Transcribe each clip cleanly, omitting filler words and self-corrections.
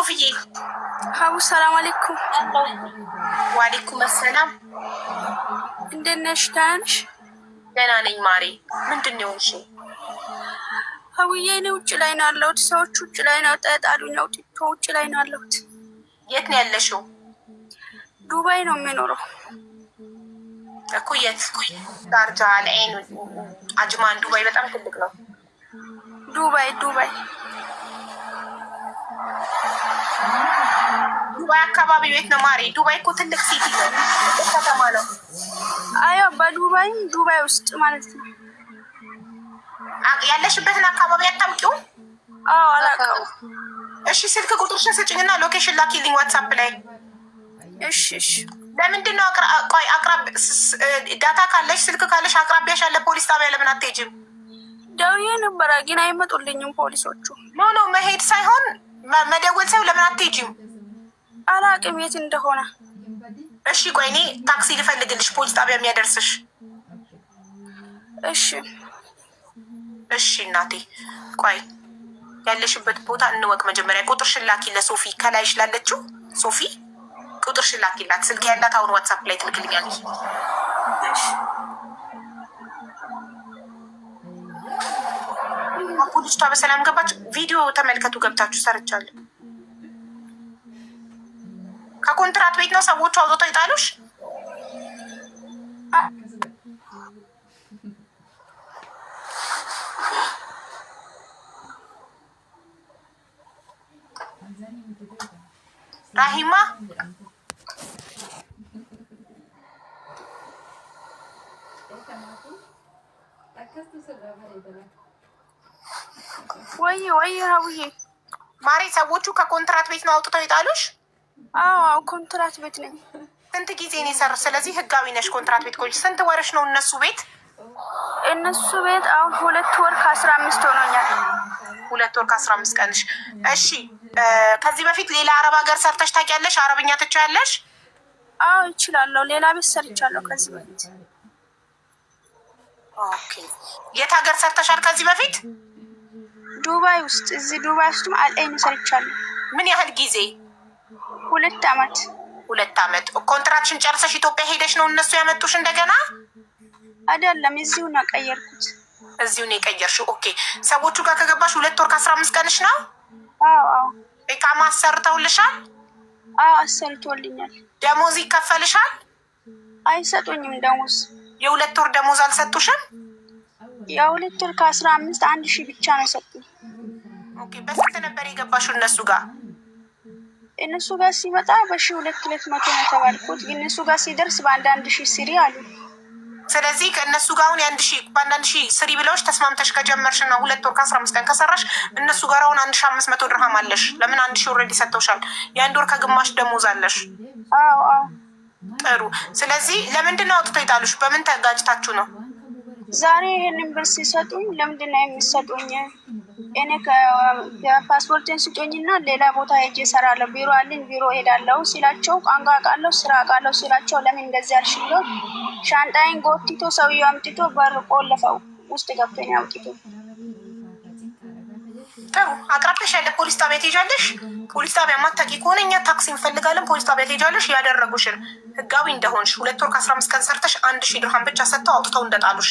ሶፊዬ ሀቡ ሰላም አለይኩም። ዋሌኩም ሰላም። እንዴት ነሽ? ደህና ነሽ? ደህና ነኝ ማሬ። ምንድን ነው የሆንሽው? ሀቡዬ እኔ ውጭ ላይ ነው ያለሁት። ሰዎች ውጭ ላይ ነው ጠጣሉኝ። አውጥቶ ውጭ ላይ ነው ያለሁት። የት ነው ያለሽው? ዱባይ ነው የምኖረው እኮ። የት? ዳርጃ፣ አልዓይን፣ አጅማን። ዱባይ በጣም ትልቅ ነው። ዱባይ አካባቢ ቤት ነው ማሬ። ዱባይ እኮ ትልቅ ሲቲ ነው፣ ከተማ ነው። አዮ ዱባይ ውስጥ ማለት ነው። ያለሽበትን አካባቢ አታውቂውም? አዎ አላውቀውም። እሺ ስልክ ቁጥርሽን ስጭኝና ሎኬሽን ላኪልኝ ዋትሳፕ ላይ። እሺ ለምንድን ነው ዳታ ካለሽ ስልክ ካለሽ አቅራቢያሽ ያለ ፖሊስ ጣቢያ ለምን አትሄጂም? ደውዬ ነበረ ግን አይመጡልኝም ፖሊሶቹ። ኖ መሄድ ሳይሆን መደወል ሳይሆን ለምን አትሄጂም? አላውቅም የት እንደሆነ። እሺ ቆይ እኔ ታክሲ ልፈልግልሽ ፖሊስ ጣቢያ የሚያደርስሽ። እሺ እናቴ ቆይ ያለሽበት ቦታ እንወቅ መጀመሪያ። ቁጥርሽን ላኪ ለሶፊ፣ ከላይሽ ላለችው ሶፊ ቁጥርሽን ላኪላት። ስልክ ያላት አሁን ዋትሳፕ ላይ ትልክልኛለች። ልጅቷ በሰላም ገባች። ቪዲዮ ተመልከቱ ገብታችሁ፣ ሰርቻለሁ። ከኮንትራት ቤት ነው ሰዎቹ አውጥተው ይጣሉሽ። ራሂማ ወይ ሀቡዬ ማሬ፣ ሰዎቹ ከኮንትራት ቤት ነው አውጥተው ይጣሉሽ? አዎ ኮንትራት ቤት ነኝ። ስንት ጊዜ ነው የሰራሽ? ስለዚህ ህጋዊ ነሽ። ኮንትራት ቤት ቆይ፣ ስንት ወርሽ ነው እነሱ ቤት? አሁን 2 ወር ከ15 ሆኖኛል። 2 ወር ከ15 ቀንሽ። እሺ ከዚህ በፊት ሌላ አረብ ሀገር ሰርተሽ ታውቂያለሽ? አረብኛ ትችያለሽ? አዎ ይችላለሁ። ሌላ ቤት ሰርቻለሁ ከዚህ በፊት። ኦኬ የት ሀገር ሰርተሻል ከዚህ በፊት? ዱባይ ውስጥ። እዚህ ዱባይ ውስጥ አልዓይን ሰርቻለሁ። ምን ያህል ጊዜ? 2 አመት። 2 አመት። ኮንትራክሽን ጨርሰሽ ኢትዮጵያ ሄደሽ ነው እነሱ ያመጡሽ እንደገና? አይደለም እዚሁ ነው ቀየርኩት። እዚሁ ነው የቀየርሽው? ኦኬ ሰዎቹ ጋር ከገባሽ 2 ወር ከ15 ቀንሽ ነው? አዎ ኢቃማ አሰርተውልሻል? አዎ አሰርቶልኛል። ደሞዝ ይከፈልሻል? አይሰጡኝም ደሞዝ። የ2 ወር ደሞዝ አልሰጡሽም? የ2 ወር ከ15 1000 ብቻ ነው ሰጡኝ። ኦኬ በስንት ነበር የገባሽው እነሱ ጋር? እነሱ ጋር ሲመጣ በ1200 ነው ተባልኩት። እነሱ ጋር ሲደርስ በ1000 ስሪ አሉ። ስለዚህ ከእነሱ ጋር አሁን በ1000 ስሪ ብለውሽ ተስማምተሽ ከጀመርሽ ነው 2 ወር ከ15 ቀን ከሰራሽ እነሱ ጋር አሁን 1500 ድርሃም አለሽ። ለምን 1000 ኦልሬዲ ሰጥተውሻል። የ1 ወር ከግማሽ ደሞዝ አለሽ። አዎ ጥሩ። ስለዚህ ለምንድን ነው አውጥተው ይጣሉሽ? በምን ተጋጭታችሁ ነው? ዛሬ ይሄንን ብር ሲሰጡኝ ለምንድን ነው የሚሰጡኝ? እኔ ፓስፖርቴን ስጡኝና ሌላ ቦታ ሄጄ እሰራለሁ፣ ቢሮ አለኝ ቢሮ ሄዳለሁ ሲላቸው፣ ቋንቋ አውቃለሁ ስራ አውቃለሁ ሲላቸው፣ ለምን እንደዚህ አልሽ ብሎ ሻንጣዬን ጎትቶ ሰውዬው አምጥቶ በር ቆለፈው። ውስጥ ገብቶኝ አውጥቶ። ጥሩ። አቅራቢያሽ ያለ ፖሊስ ጣቢያ ትሄጃለሽ። ፖሊስ ጣቢያ ማታውቂ ከሆነ እኛ ታክሲ እንፈልጋለን። ፖሊስ ጣቢያ ትሄጃለሽ። ያደረጉሽን ህጋዊ እንደሆንሽ 2 ወር ከ15 ቀን ሰርተሽ 1000 ድርሃም ብቻ ሰጥተው አውጥተው እንደጣሉሽ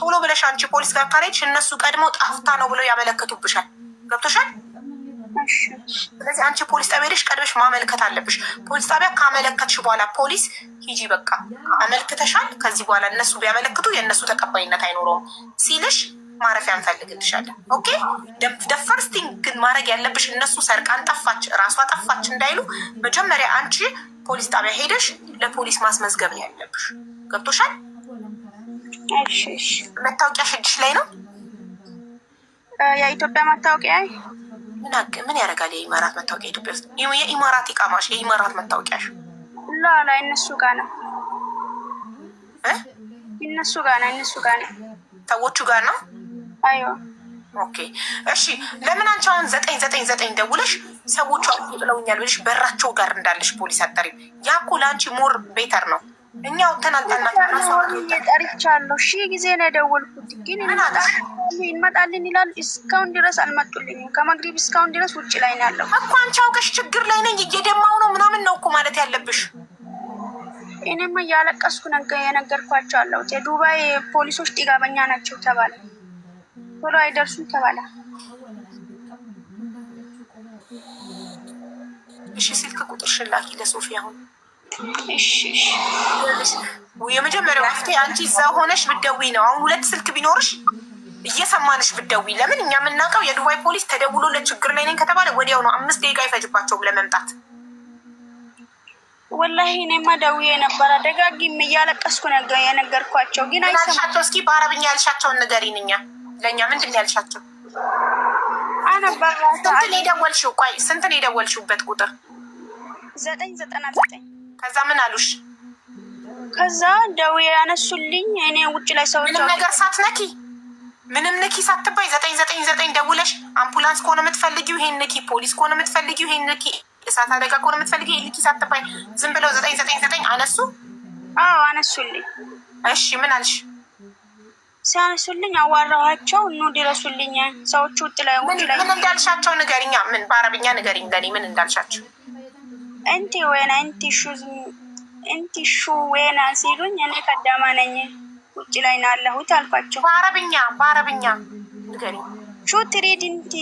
ቶሎ ብለሽ አንቺ ፖሊስ ጋር ካሬጅ እነሱ ቀድመው ጣፍታ ነው ብለው ያመለክቱብሻል። ገብቶሻል? ስለዚህ አንቺ ፖሊስ ጣቢያ ሄደሽ ቀድመሽ ማመልከት አለብሽ። ፖሊስ ጣቢያ ካመለከትሽ በኋላ ፖሊስ ሂጂ በቃ አመልክተሻል፣ ከዚህ በኋላ እነሱ ቢያመለክቱ የእነሱ ተቀባይነት አይኖረውም ሲልሽ ማረፊያ እንፈልግልሻለን። ኦኬ ፈርስት ቲንግ ግን ማድረግ ያለብሽ እነሱ ሰርቃን ጠፋች ራሷ ጠፋች እንዳይሉ መጀመሪያ አንቺ ፖሊስ ጣቢያ ሄደሽ ለፖሊስ ማስመዝገብ ነው ያለብሽ። ገብቶሻል? እሺ መታወቂያ እጅሽ ላይ ነው? የኢትዮጵያ መታወቂያ ምን ያደርጋል? የኢማራት መታወቂያ ኢትዮጵያ ውስጥ የኢማራት ኢቃማሽ የኢማራት መታወቂያሽ ላ እነሱ ጋር ነው። እነሱ ጋር ነው ሰዎቹ ጋር ነው። አዮ ኦኬ እሺ። ለምን አንቺ አሁን 999 ደውለሽ ሰዎቹ አጥለውኛል ብለሽ በራቸው ጋር እንዳለሽ ፖሊስ አጠሪም? ያ እኮ ለአንቺ ሞር ቤተር ነው። እኛው ተናልጣና ጠርቻለሁ። ሺህ ጊዜ ነው የደወልኩት፣ ግን እንመጣለን ይላል። እስካሁን ድረስ አልመጡልኝም። ከመግሪብ እስካሁን ድረስ ውጭ ላይ ነው ያለው እኮ። አንቺ አውቀሽ ችግር ያለብሽ? እኔማ እያለቀስኩ የነገርኳቸው አለሁት። የዱባይ ፖሊሶች ጥጋበኛ ናቸው ተባለ። ቶሎ አይደርሱም ተባለ። እሺ ስልክ ቁጥርሽን ላኪ ለሶፊ አሁን። እሺ የመጀመሪያው መፍትሄ አንቺ እዛ ሆነሽ ብትደውይ ነው። አሁን 2 ስልክ ቢኖርሽ እየሰማንሽ ብትደውይ። ለምን እኛ የምናውቀው የዱባይ ፖሊስ ተደውሎ ለችግር ላይ ነኝ ከተባለ ወዲያው ነው። 5 ደቂቃ ይፈጅባቸውም ለመምጣት። ወላሂ እኔማ ደውዬ ነበረ ደጋግሜ እያለቀስኩ የነገርኳቸው ግን አይሰማቸው። እስኪ በአረብኛ ያልሻቸውን ንገሪን። ለእኛ ምንድን ያልሻቸው? አነበራታ ስንት ነው የደወልሽው? ቆይ ስንት ነው የደወልሽውበት ቁጥር? 999 ከዛ ምን አሉሽ? ከዛ ደውዬ ያነሱልኝ። እኔ ውጭ ላይ ሰዎች ምንም ነገር ሳትነኪ ምንም ንኪ ሳትባይ 999 ደውለሽ አምቡላንስ ከሆነ የምትፈልጊው ይሄን ንኪ፣ ፖሊስ ከሆነ የምትፈልጊው ይሄን ንኪ፣ እሳት አደጋ ከሆነ የምትፈልጊው ይሄን ንኪ ሳትባይ ዝም ብለው 999 አነሱ? አዎ አነሱልኝ። እሺ ምን አልሽ? ሲያነሱልኝ አዋራኋቸው። ኑ ድረሱልኝ ሰዎቹ ውጭ ላይ ምን እንዳልሻቸው ንገሪኛ። ምን በአረብኛ ንገሪኝ ለኔ ምን እንዳልሻቸው። እንቲ ወይና እንቲ ሹ ወይና ሲሉኝ እኔ ቀዳማ ነኝ ውጭ ላይ ነው ያለሁት አልኳቸው። በአረብኛ ንገሪኝ። ሹ ትሪድ እንቲ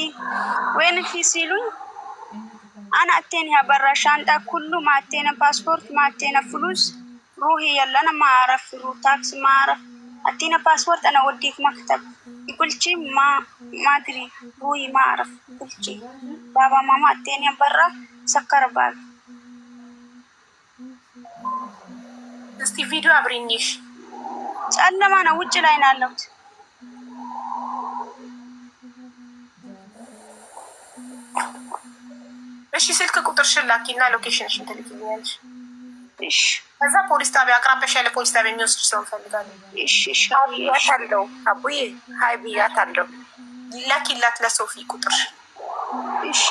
ወይን ፊ ሲሉኝ አና አቴን ያበራ ሻንጣ ኩሉ ማቴነ ፓስፖርት ማቴነ ፍሉስ ሩሂ የለና ማረፍሩ ታክስ ማረፍ አቴነ ፓስፖርት አና ወዲክ መክተብ ይቁልቺ ማድሪ ሩሂ ማረፍ ይቁልቺ ባባ ማማ አቴን ያበራ ሰከረባል። እስቲ ቪዲዮ አብሪኝሽ። ጨለማ ነው ውጭ ላይ ነው ያለሁት። እሺ ስልክ ቁጥርሽን ላኪና ሎኬሽንሽን ትልኪልኛለሽ። እሺ ከዛ ፖሊስ ጣቢያ አቅራቢያሽ ያለ ፖሊስ ጣቢያ የሚወስድ ሰው እንፈልጋለን። እሺ ሻለው አቡዬ ሀይ ብያታለሁ። ላኪላት ለሶፊ ቁጥርሽ። እሺ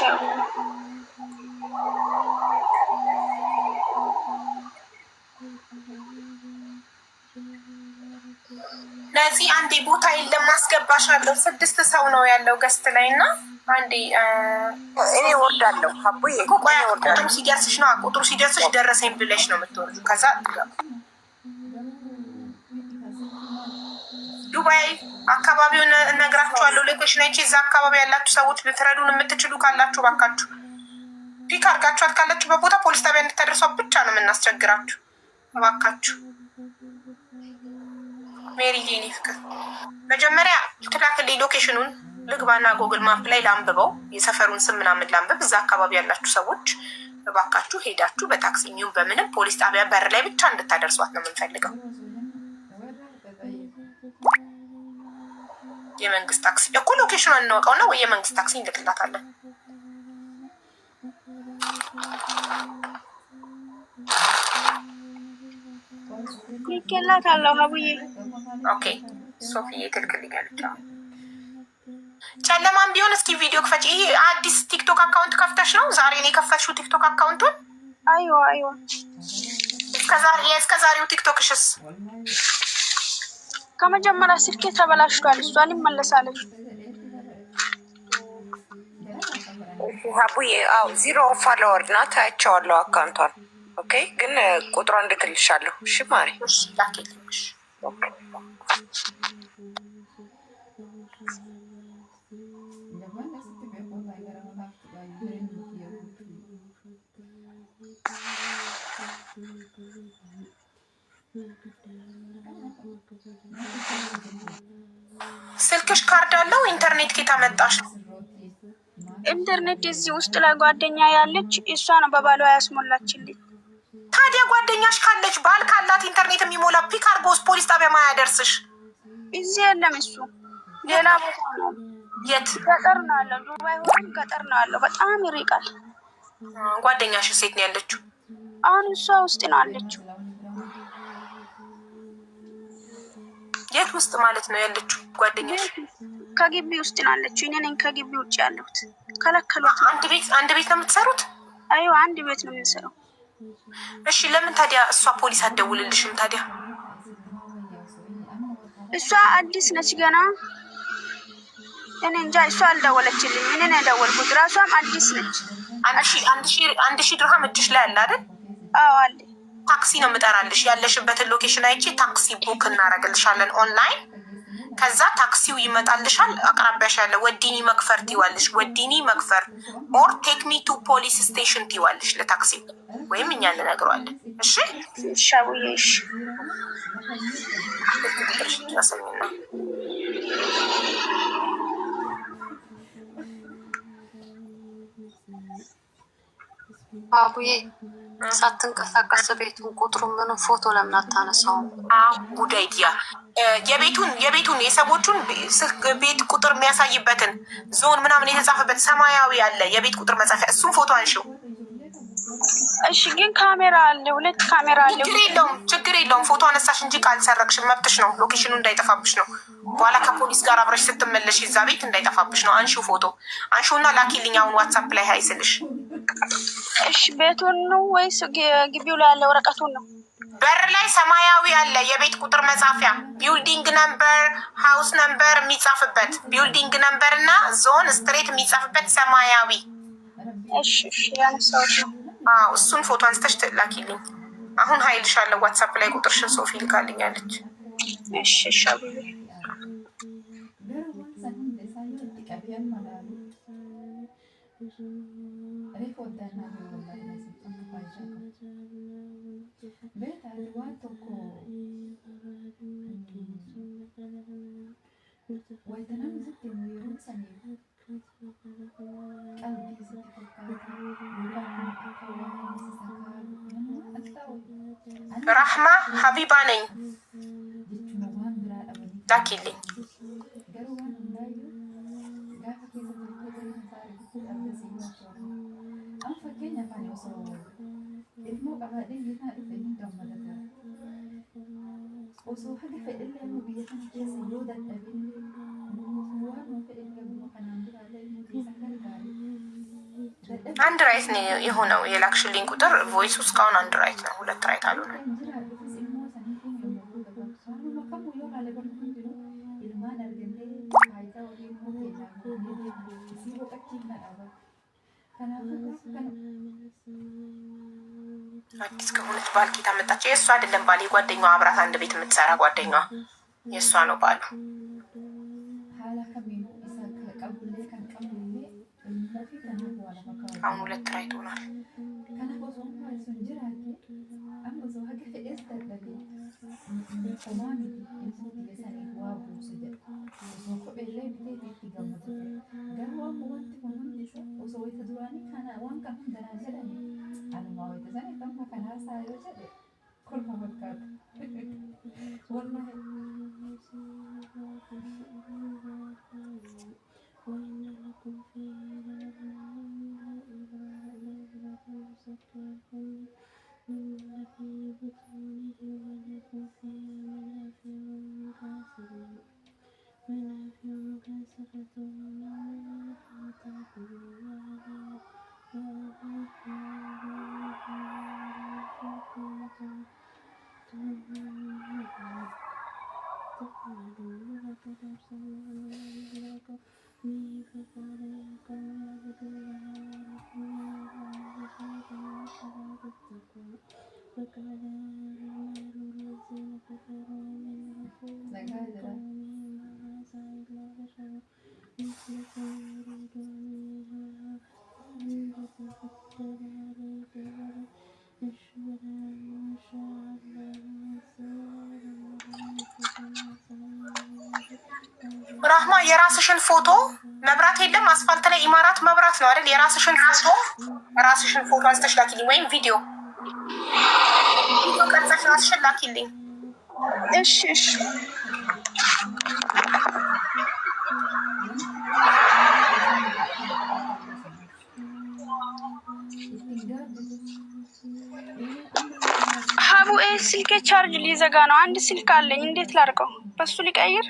ለዚህ አንዴ ቦታ የለም ማስገባሻለሁ። 6 ሰው ነው ያለው ገስት ላይ እና አንዴ እኔ ወርዳለሁ አቡዬ። ቁጥሩ ሲደርስሽ ነው ቁጥሩ ሲደርስሽ ደረሰኝ ብለሽ ነው የምትወርዱ። ከዛ ዱባይ አካባቢውን እነግራችኋለሁ። ሎኬሽናችን እዛ አካባቢ ያላችሁ ሰዎች ልትረዱን የምትችሉ ካላችሁ ባካችሁ ፒክ አድርጋችኋት ካላችሁ በቦታ ፖሊስ ጣቢያ እንድታደርሷ ብቻ ነው የምናስቸግራችሁ። እባካችሁ ሜሪ ጄኒ ፍቅር መጀመሪያ ትላክልኝ ሎኬሽኑን ልግባና ጎግል ማፕ ላይ ላንብበው፣ የሰፈሩን ስም ምናምን ላንብብ። እዛ አካባቢ ያላችሁ ሰዎች እባካችሁ ሄዳችሁ በታክሲ የሚሆን በምንም ፖሊስ ጣቢያ በር ላይ ብቻ እንድታደርሷት ነው የምንፈልገው። የመንግስት ታክሲ እኮ ሎኬሽኑን እናውቀውና ወይ የመንግስት ታክሲ እንልክላታለን። ይከላታለሁ አቡዬ። ኦኬ ሶፊዬ ትልክልኛለች። ጨለማም ቢሆን እስኪ ቪዲዮ ክፈች። ይሄ አዲስ ቲክቶክ አካውንት ከፍተሽ ነው ዛሬ ነው የከፈትሽው ቲክቶክ አካውንቱን? አይዋ እስከ ዛሬው ቲክቶክሽስ? ከመጀመሪያ ስልኬ ተበላሽቷል። እሷን ይመለሳለች። አቡዬ አው 0 ፎሎወር ናት። አይቼዋለሁ አካውንቷን። ኦኬ ግን ቁጥሯን እንድክልሻለሁ። እሺ ማሪ። እሺ ላኪልሽ። ኦኬ ስልክሽ ካርድ አለው? ኢንተርኔት ከየት አመጣሽ? ኢንተርኔት እዚህ ውስጥ ላይ ጓደኛ ያለች እሷ ነው በባሏ ያስሞላችልኝ። ታዲያ ጓደኛሽ ካለች ባል ካላት ኢንተርኔት የሚሞላ ፒክ አድርጎስ ፖሊስ ጣቢያ ማያደርስሽ? እዚህ የለም እሱ ሌላ ቦታ ነው። የት? ገጠር ነው ያለው። ዱባይ ሆኖ ገጠር ነው ያለው። በጣም ይርቃል። ጓደኛሽ ሴት ነው ያለችው? አሁን እሷ ውስጥ ነው ያለችው። የት ውስጥ ማለት ነው ያለችው ጓደኛሽ? ከግቢ ውስጥ ነው ያለችው። እኔ ነኝ ከግቢ ውጭ ያለሁት። ከለከሏት። አንድ ቤት ነው የምትሰሩት? አይዋ አንድ ቤት ነው የምንሰራው። እሺ ለምን ታዲያ እሷ ፖሊስ አትደውልልሽም ታዲያ? እሷ አዲስ ነች ገና። እኔ እንጃ እሷ አልደወለችልኝ። እኔ ነው የደወልኩት። ራሷም አዲስ ነች። 1000 ድርሃም እጅሽ ላይ አለ አይደል? አዎ አለ። ታክሲ ነው የምጠራልሽ። ያለሽበትን ሎኬሽን አይቼ ታክሲ ቡክ እናደርግልሻለን ኦንላይን። ከዛ ታክሲው ይመጣልሻል። አቅራቢያሽ ያለ ወዲኒ መክፈር ትይዋለሽ። ወዲኒ መክፈር ኦር ቴክ ሚ ቱ ፖሊስ ስቴሽን ትይዋለሽ ለታክሲ፣ ወይም እኛ እንነግረዋለን። እሺ ሻቡዬ እሺ ያሰኝና አቡዬ ሳትንቀሳቀስ ቤቱን ቁጥሩ ምን ፎቶ ለምን አታነሳውም? ጉዳይያ የቤቱን የሰዎቹን ቤት ቁጥር የሚያሳይበትን ዞን ምናምን የተጻፈበት ሰማያዊ አለ የቤት ቁጥር መጻፊያ፣ እሱም ፎቶ አንሺው። እሺ ግን ካሜራ አለ፣ 2 ካሜራ አለ። ችግር የለውም። ፎቶ አነሳሽ እንጂ ካልሰረቅሽም መብትሽ ነው። ሎኬሽኑ እንዳይጠፋብሽ ነው። በኋላ ከፖሊስ ጋር አብረሽ ስትመለሽ እዛ ቤት እንዳይጠፋብሽ ነው። አንሺው፣ ፎቶ አንሺውና ላኪልኝ አሁን ዋትሳፕ ላይ ሀይስልሽ። እሺ ቤቱን ነው ወይስ ግቢው ላይ ያለ ወረቀቱን ነው? በር ላይ ሰማያዊ አለ የቤት ቁጥር መጻፊያ፣ ቢልዲንግ ነምበር፣ ሃውስ ነምበር የሚጻፍበት፣ ቢልዲንግ ነምበር እና ዞን ስትሬት የሚጻፍበት ሰማያዊ። እሺ ያነሳሁት ነው። እሱን ፎቶ አንስተሽ ትላኪልኝ። አሁን ሀይልሻለሁ ዋትሳፕ ላይ ቁጥርሽን ሶፊ ልካልኛለች። እሺ ሻቡዬ ራህማ ሀቢባ ነኝ ላኪልኝ። አንድ ራይት ነው የሆነው የላክሽልኝ ቁጥር። ቮይሱ እስካሁን አንድ ራይት ነው፣ 2 ራይት አልሆነም። አዲስ ከሆነች ባል ጌታ መጣች። የእሷ አይደለም ባል፣ የጓደኛዋ አብራት አንድ ቤት የምትሰራ ጓደኛዋ የእሷ ነው ባሉ። አሁን 2 ራይት ሆኗል። ራህማ የራስሽን ፎቶ መብራት የለም አስፋልት ላይ ኢማራት መብራት ነው አይደል? የራስሽን ፎቶ አንስተሽ ላኪልኝ፣ ወይም ቪዲዮ ቀርጸሽ ራስሽን ላኪልኝ። እሺ እሺ ሀቡ ስልኬ ቻርጅ ሊዘጋ ነው። አንድ ስልክ አለኝ፣ እንዴት ላድርገው? በሱ ሊቀይር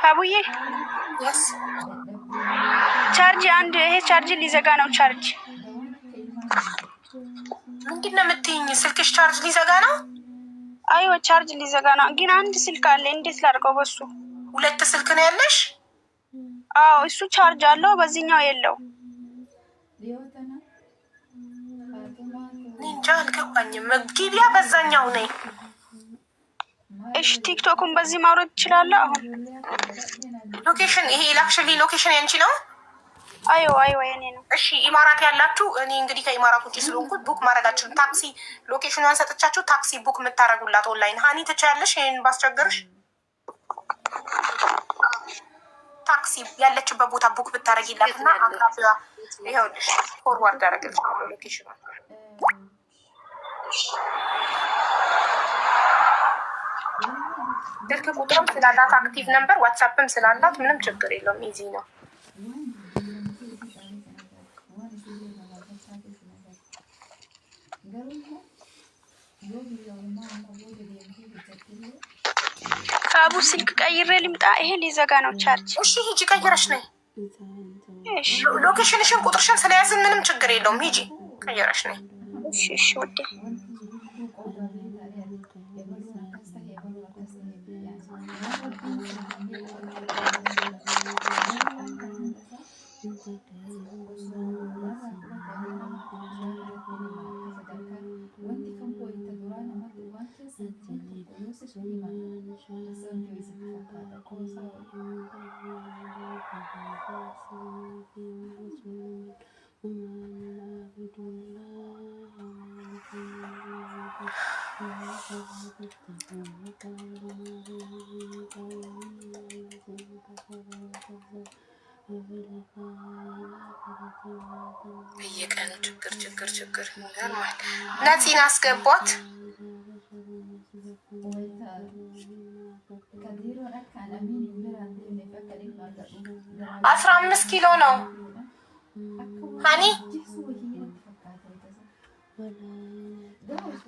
ሀቡዬ ቻርጅ አንድ ይሄ ቻርጅ ሊዘጋ ነው። ቻርጅ ምንድን ነው የምትይኝ? ስልክሽ ቻርጅ ሊዘጋ ነው? አይዎ ቻርጅ ሊዘጋ ነው፣ ግን አንድ ስልክ አለ፣ እንዴት ላድርገው? በሱ 2 ስልክ ነው ያለሽ? አዎ እሱ ቻርጅ አለው፣ በዚህኛው የለው። እንጃ አልገባኝም። መግቢያ በዛኛው ነኝ። እሺ ቲክቶክን በዚህ ማውረድ ትችላለህ። አሁን ሎኬሽን ይሄ ላክሽልኝ ሎኬሽን ያንቺ ነው? አይዋ የኔ ነው። እሺ ኢማራት ያላችሁ እኔ እንግዲህ ከኢማራት ውጭ ስለሆንኩ ቡክ ማድረጋችሁ ታክሲ ሎኬሽኗን ሰጥቻችሁ ታክሲ ቡክ የምታደርጉላት ኦንላይን ሀኒ ትችያለሽ? ይሄን ባስቸግርሽ ታክሲ ያለችበት ቦታ ቡክ ብታደርጊላት እና አቅራቢዋ ይኸውልሽ ፎርዋርድ አደረግልሻለሁ ሎኬሽኗን። ስልክ ቁጥርም ስላላት አክቲቭ ነምበር ዋትሳፕም ስላላት ምንም ችግር የለውም። ኢዚ ነው። ከአቡ ስልክ ቀይሬ ልምጣ። ይሄ ሊዘጋ ነው ቻርጅ። እሺ ሂጂ ቀይረሽ ነይ። እሺ ሎኬሽንሽን ቁጥርሽን ስለያዝን ምንም ችግር የለውም። ሂጂ ቀይረሽ ነይ። እሺ ውዴ በየቀኑ ችግር ይገርማል። ነፂን አስገቧት። 15 ኪሎ ነው ሀኒ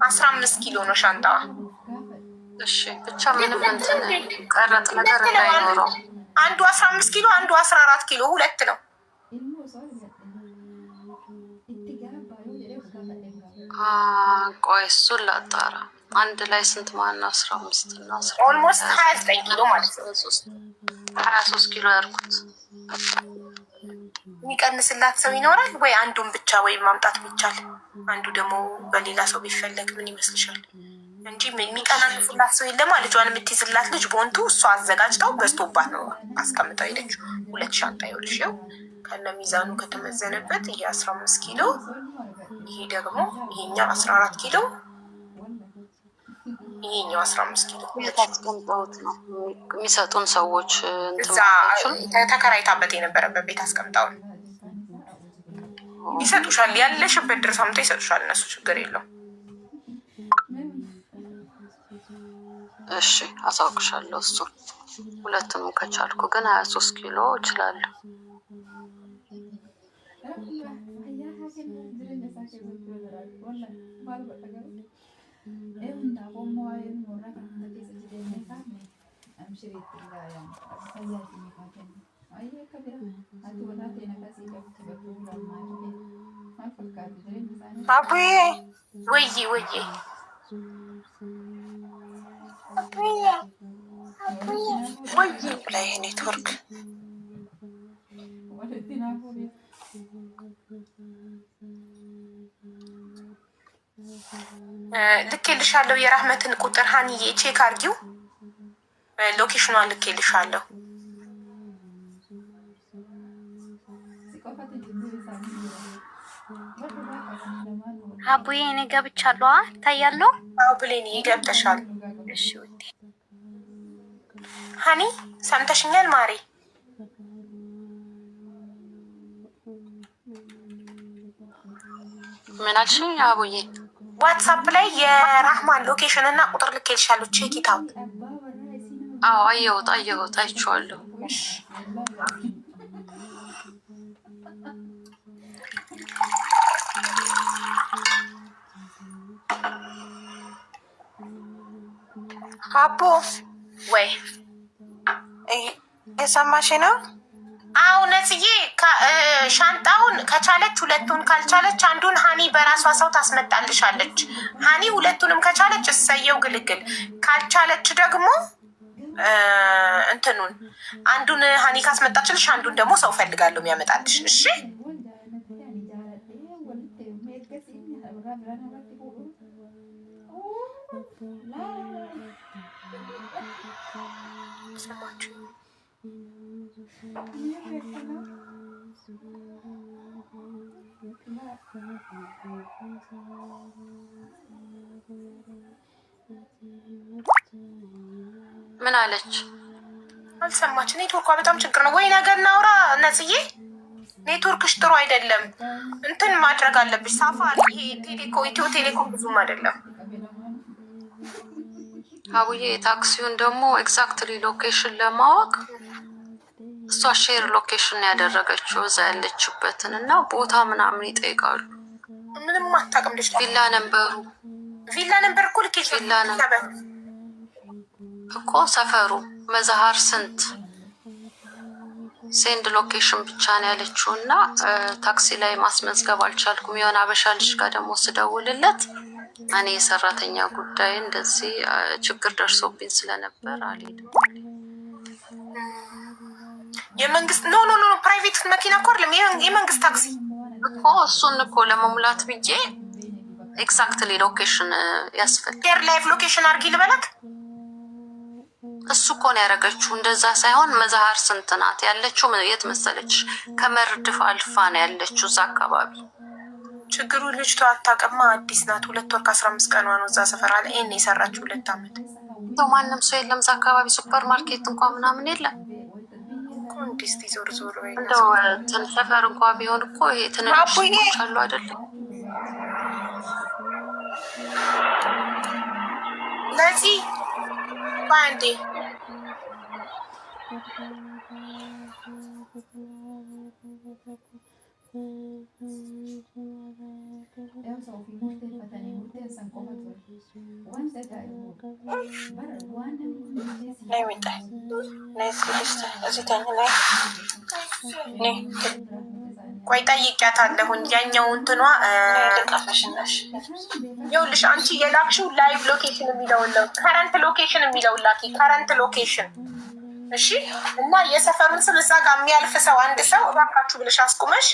15 ኪሎ ነው ሻንጣዋ። እሺ ብቻ ምንም እንትን ቀረጥ ነገር እንዳይኖረው። አንዱ 15 ኪሎ አንዱ 14 ኪሎ ሁለት ነው። ቆይ እሱን ላጣራ። አንድ ላይ ስንት ማነው? 15 እና 10 ኦልሞስት 29 ኪሎ ማለት ነው። 23 ኪሎ ያርኩት። የሚቀንስላት ሰው ይኖራል ወይ? አንዱን ብቻ ወይ ማምጣት ቢቻል አንዱ ደግሞ በሌላ ሰው ቢፈለግ ምን ይመስልሻል? እንጂ የሚቀናንሱላት ሰው የለም። ልጇን የምትይዝላት ልጅ ቦንቱ እሷ አዘጋጅተው በስቶባት ነው አስቀምጠው ሄደችው። 2 ሻንጣ ይወልሽው ከነ ሚዛኑ ከተመዘነበት ይሄ 15 ኪሎ ይሄ ደግሞ ይሄኛው 14 ኪሎ ይሄኛው 15 ኪሎ አስቀምጠውት ነው የሚሰጡን ሰዎች። እዛ ተከራይታበት የነበረበት ቤት አስቀምጠው ይሰጡሻል። ያለሽበት ድረስ አምጥተው ይሰጡሻል። እነሱ ችግር የለውም። እሺ አሳውቅሻለሁ። እሱ ሁለቱንም ከቻልኩ ግን 23 ኪሎ እችላለሁ። አቡዬ ወይዬ ላይ ኔትወርክ ልኬልሻለሁ። የራህመትን ቁጥር ሀኒዬ ቼክ አርጊው። ሎኬሽኗን ልኬልሻለሁ። አቡዬ እኔ ገብቻለሁ። ታያለሁ። አዎ ብሌን ይገብተሻል። እሺ ውዴ ሀኒ ሰምተሽኛል ማሬ? ምን አልሽኝ አቡዬ? ዋትሳፕ ላይ የራህማን ሎኬሽን እና ቁጥር ልኬልሻለሁ። ቼክ ኢት አውት። አዎ አየሁት አይቼዋለሁ። አቦ ወይ የሰማሽ ነው? አዎ ነጽዬ ሻንጣውን ከቻለች ሁለቱን ካልቻለች አንዱን ሀኒ በራሷ ሰው ታስመጣልሻለች። ሀኒ ሁለቱንም ከቻለች እሰየው ግልግል፣ ካልቻለች ደግሞ እንትኑን አንዱን ሀኒ ካስመጣችልሽ አንዱን ደግሞ ሰው ፈልጋለሁ የሚያመጣልሽ። እሺ ሰማችሁ? ምን አለች? አልሰማች። ኔትወርኳ በጣም ችግር ነው ወይ? ነገ እናውራ ነጽዬ። ኔትወርክሽ ጥሩ አይደለም። እንትን ማድረግ አለብሽ። ሳፋሪ ይሄ ኢትዮ ቴሌኮም ብዙም አይደለም። አቡዬ ታክሲውን ደግሞ ኤግዛክትሊ ሎኬሽን ለማወቅ እሷ ሼር ሎኬሽን ያደረገችው እዛ ያለችበትን እና ቦታ ምናምን ይጠይቃሉ። ምንም አታውቅም ልጅ። ቪላ ነምበር እኮ ልኬት ቪላ ነምበር እኮ ሰፈሩ መዛሃር ስንት ሴንድ ሎኬሽን ብቻ ነው ያለችው እና ታክሲ ላይ ማስመዝገብ አልቻልኩም። የሆነ አበሻ ልጅ ጋር ደግሞ ስደውልለት እኔ የሰራተኛ ጉዳይ እንደዚህ ችግር ደርሶብኝ ስለነበር አልሄድም። የመንግስት ኖ ፕራይቬት መኪና እኮ አይደለም የመንግስት ታክሲ እኮ እሱን እኮ ለመሙላት ብዬ ኤግዛክትሊ ሎኬሽን ያስፈልጋል። ሼር ላይቭ ሎኬሽን አድርጊ ልበላት። እሱ እኮ ነው ያደረገችው። እንደዛ ሳይሆን መዛሃር ስንት ናት ያለችው? የት መሰለች? ከመርድፍ አልፋ ነው ያለችው እዛ አካባቢ። ችግሩ ልጅቷ አታውቅማ። አዲስ ናት። 2 ወር ከ15 ቀኗ ነው እዛ ሰፈር አለ። ይሄን የሰራችው 2 ዓመት። ማንም ሰው የለም እዛ አካባቢ። ሱፐር ማርኬት እንኳን ምናምን የለም። ኮንዲስቲ ዞር ወይ እንደው ሰፈር እንኳን ቢሆን እኮ ይሄ ትንሽ አሉ አይደለም? ለዚህ ባንዴ ቆይ ጠይቂያታለሁኝ። ያኛው እንትኗ ይኸውልሽ አንቺ የላክሽው ላይቭ ሎኬሽን የሚለውን ነው። ከረንት ሎኬሽን የሚለውን ላኪ። ከረንት ሎኬሽን እሺ። እና የሰፈሩን ስም እዛ ጋር የሚያልፍ ሰው አንድ ሰው እባካችሁ ብለሽ አስቁመሽ።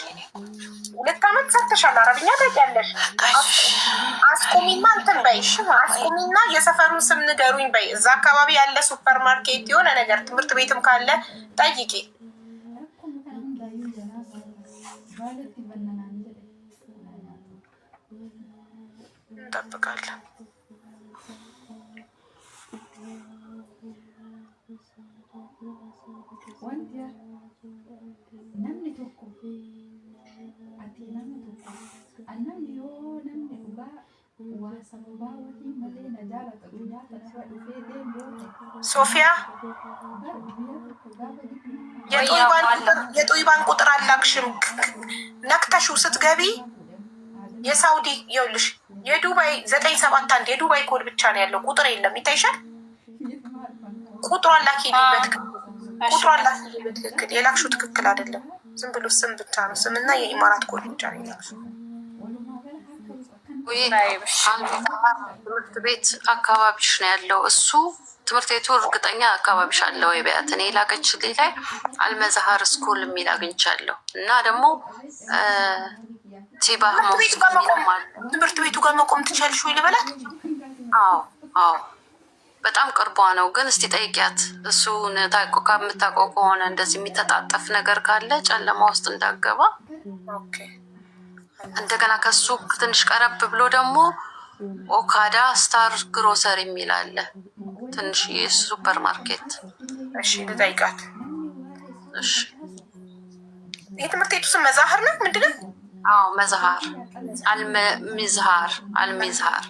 2 ዓመት ሰርተሻል፣ አረብኛ ታውቂያለሽ። አስቁሚና እንትን በይ። አስቁሚና የሰፈሩን ስም ንገሩኝ በይ። እዛ አካባቢ ያለ ሱፐር ማርኬት የሆነ ነገር ትምህርት ቤትም ካለ ጠይቂ። እንጠብቃለን። ሶፊያ የጦይባን ቁጥር አላክሽም። ነክተሽው ስትገቢ የሳውዲ ይኸውልሽ የዱባይ 971 የዱባይ ኮድ ብቻ ነው ያለው። ቁጥር የለም። ይታይሻል። ቁጥሯን ላኪልኝ። ቁጥሯን ላኪልኝ በትክክል። የላክሽው ትክክል አይደለም። ዝም ብሎ ስም ብቻ ነው። ስምና የኢማራት ኮድ ብቻ ነው የላክሽው። ትምህርት ቤት አካባቢሽ ነው ያለው እሱ ትምህርት ቤቱ እርግጠኛ አካባቢሽ አለ ወይ ቢያት። እኔ ላከችልኝ ላይ አልመዛሃር ስኩል የሚል አግኝቻለሁ እና ደግሞ ቲባህ ትምህርት ቤቱ ጋር መቆም ትችያለሽ ወይ ልበላት? አዎ በጣም ቅርቧ ነው። ግን እስቲ ጠይቂያት። እሱን ከምታውቀው ከሆነ እንደዚህ የሚተጣጠፍ ነገር ካለ ጨለማ ውስጥ እንዳገባ። እንደገና ከሱ ትንሽ ቀረብ ብሎ ደግሞ ኦካዳ ስታር ግሮሰሪ የሚል አለ፣ ትንሽ የሱፐር ማርኬት። እሺ ልጠይቃት። እሺ የትምህርት ቤቱ ስም መዛሃር ነው ምንድን ነው? አዎ መዛሃር አልሚዝሃር።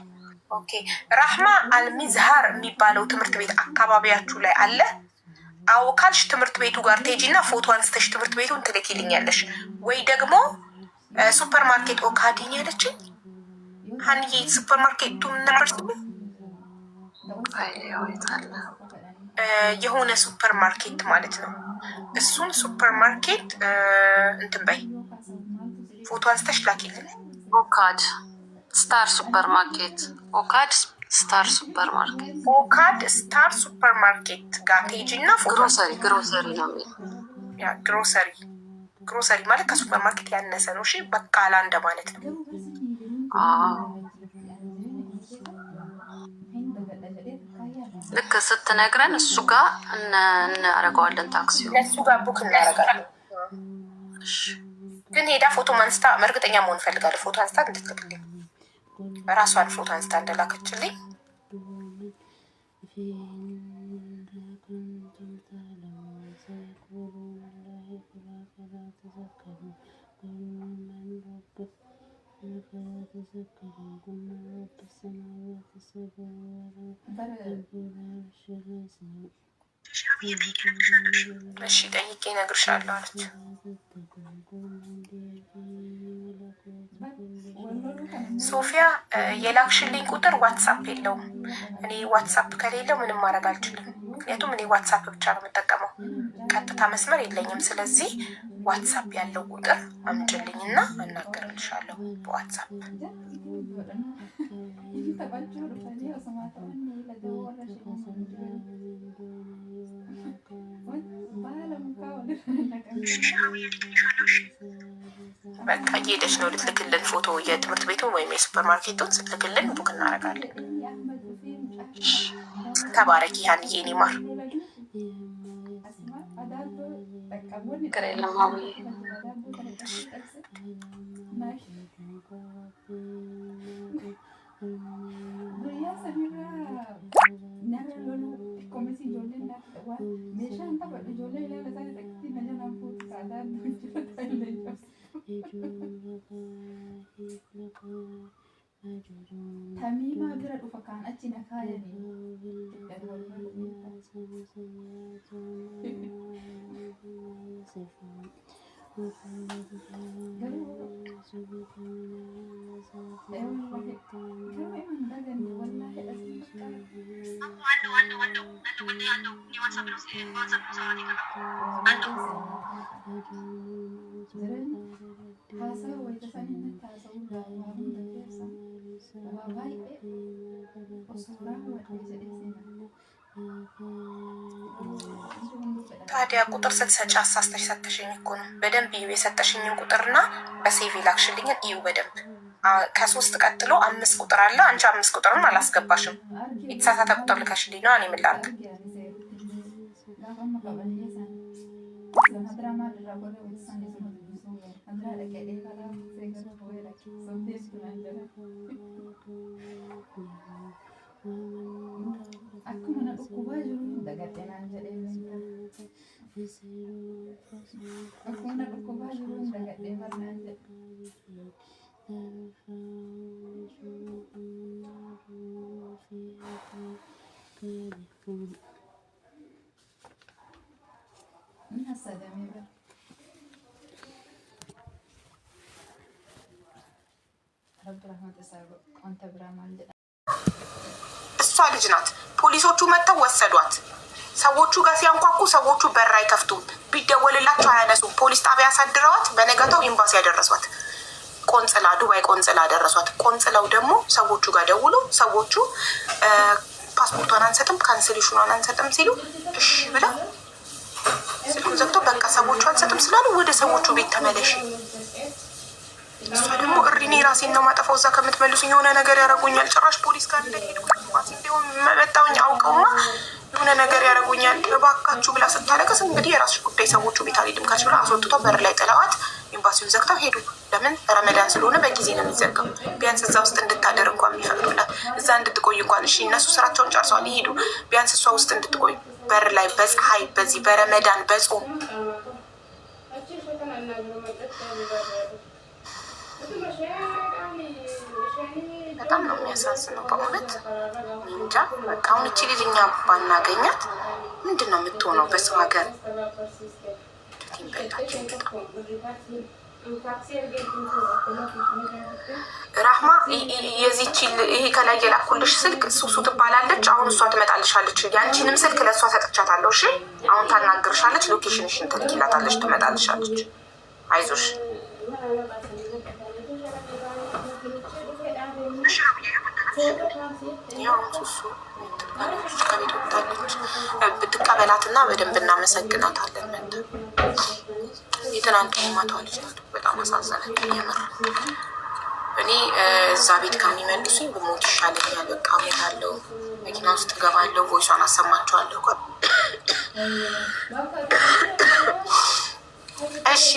ኦኬ ራህማ አልሚዝሃር የሚባለው ትምህርት ቤት አካባቢያችሁ ላይ አለ? አዎ ካልሽ ትምህርት ቤቱ ጋር ትሄጂና ፎቶ አንስተሽ ትምህርት ቤቱን ትልኪልኛለሽ። ወይ ደግሞ ሱፐር ማርኬት ኦካዲን ያለችኝ ሀኒዬ ሱፐር ማርኬቱን ነበር የሆነ ሱፐር ማርኬት ማለት ነው። እሱን ሱፐር ማርኬት እንትን በይ ፎቶ አንስተሽ ላኪልን። ኦካድ ስታር ሱፐር ማርኬት ኦካድ ስታር ሱፐር ማርኬት ኦካድ ስታር ሱፐር ማርኬት ጋር ቴጂና ፎቶ ግሮሰሪ ነው የሚለው። ያ ግሮሰሪ ማለት ከሱፐር ማርኬት ያነሰ ነው። እሺ በቃላ እንደማለት ነው። ልክ ስትነግረን እሱ ጋር እናደርገዋለን። ታክሲው ለሱ ጋር ቡክ እናደርጋለን። ግን ሄዳ ፎቶ አንስታ እርግጠኛ መሆን ፈልጋለሁ። ፎቶ አንስታ እንድትልክልኝ ራሷን ፎቶ አንስታ እንደላከችልኝ እሺ ጠይቄ እነግርሻለሁ አለች። ሶፊያ የላክሽልኝ ቁጥር ዋትሳፕ የለውም። እኔ ዋትሳፕ ከሌለው ምንም ማድረግ አልችልም። ምክንያቱም እኔ ዋትሳፕ ብቻ ነው የምጠቀመው፣ ቀጥታ መስመር የለኝም። ስለዚህ ዋትሳፕ ያለው ቁጥር አምጪልኝ እና እናገርልሻለሁ በዋትሳፕ። በቃ እየሄደች ነው ልትልክልን ፎቶ የትምህርት ቤቱ ወይም የሱፐር ማርኬቱን ስትልክልን ቡክ እናደርጋለን። ተባረኪ ሀንዬ የኔ ማር። ችግር የለም አሁን Tamima bira dhufa kaan achi na kaayanii. ታዲያ ቁጥር ስትሰጪ አሳስተሽ ሰተሽኝ እኮ ነው። በደንብ እዩ የሰጠሽኝን ቁጥርና በሴቭ ላክሽልኝን እዩ በደንብ። ከ3 ቀጥሎ 5 ቁጥር አለ። አንቺ 5 ቁጥርን አላስገባሽም። የተሳሳተ ቁጥር ልከሽልኝ ነው። እኔ ምን ላድርግ? Akkuma na dhukkubaa jiru dagadhee naan jedhee akkuma na dhukkubaa jiru dagadhee barnaan jedhe. Inni hassadamee bara. Rabbi rahmata isaa wanta biraa maal jedha. እሷ ልጅ ናት። ፖሊሶቹ መጥተው ወሰዷት። ሰዎቹ ጋር ሲያንኳኩ ሰዎቹ በር አይከፍቱም። ቢደወልላቸው አያነሱም። ፖሊስ ጣቢያ ያሳድረዋት። በነገታው ኤምባሲ ያደረሷት። ቆንጽላ ዱባይ ቆንጽላ ያደረሷት። ቆንጽላው ደግሞ ሰዎቹ ጋር ደውሎ ሰዎቹ ፓስፖርቷን አንሰጥም ካንስሌሽኗን አንሰጥም ሲሉ እሺ ብለው ስልኩን ዘግቶ በቃ ሰዎቹ አንሰጥም ስላሉ ወደ ሰዎቹ ቤት ተመለሽ። እሷ ደግሞ እሪኔ ራሴን ነው ማጠፋው። እዛ ከምትመልሱኝ የሆነ ነገር ያደርጉኛል። ጭራሽ ፖሊስ ጋር እንደሄድኩ እንዲሁም መጣውኝ አውቀውማ የሆነ ነገር ያደርጉኛል እባካችሁ ብላ ስታለቅስ እንግዲህ የራስሽ ጉዳይ ሰዎቹ ቤት አልሄድም ካልሽ ብላ አስወጥተው በር ላይ ጥለዋት ኤምባሲውን ዘግተው ሄዱ። ለምን? ረመዳን ስለሆነ በጊዜ ነው የሚዘጋው። ቢያንስ እዛ ውስጥ እንድታደር እንኳን የሚፈቅዱላት እዛ እንድትቆይ እንኳን እሺ፣ እነሱ ስራቸውን ጨርሰዋል ይሄዱ። ቢያንስ እሷ ውስጥ እንድትቆይ በር ላይ በፀሐይ በዚህ በረመዳን በጾም በጣም ነው የሚያሳዝነው በእውነት እንጃ። በቃ አሁን እቺ ልጅ እኛ ባናገኛት ምንድን ነው የምትሆነው? በሰው ሀገር ራህማ የዚህቺ ይሄ ከላይ የላኩልሽ ስልክ ሱሱ ትባላለች። አሁን እሷ ትመጣልሻለች። ያንቺንም ስልክ ለእሷ ሰጥቻታለሁ። እሺ አሁን ታናግርሻለች። ሎኬሽንሽን ትልኪላታለች፣ ትመጣልሻለች። አይዞሽ ያው ሱሱ ከቤት ወጣለች። ብትቀበላትና በደንብ እናመሰግናታለን። መጣ የትናንት ማታ ልጅ ናት። በጣም አሳዘነኝ የምር። እኔ እዛ ቤት ከሚመልሱኝ ብሞት ይሻለኛል። በቃ ሞታለሁ፣ መኪና ውስጥ እገባለሁ፣ ቮይሷን አሰማቸዋለሁ። እሺ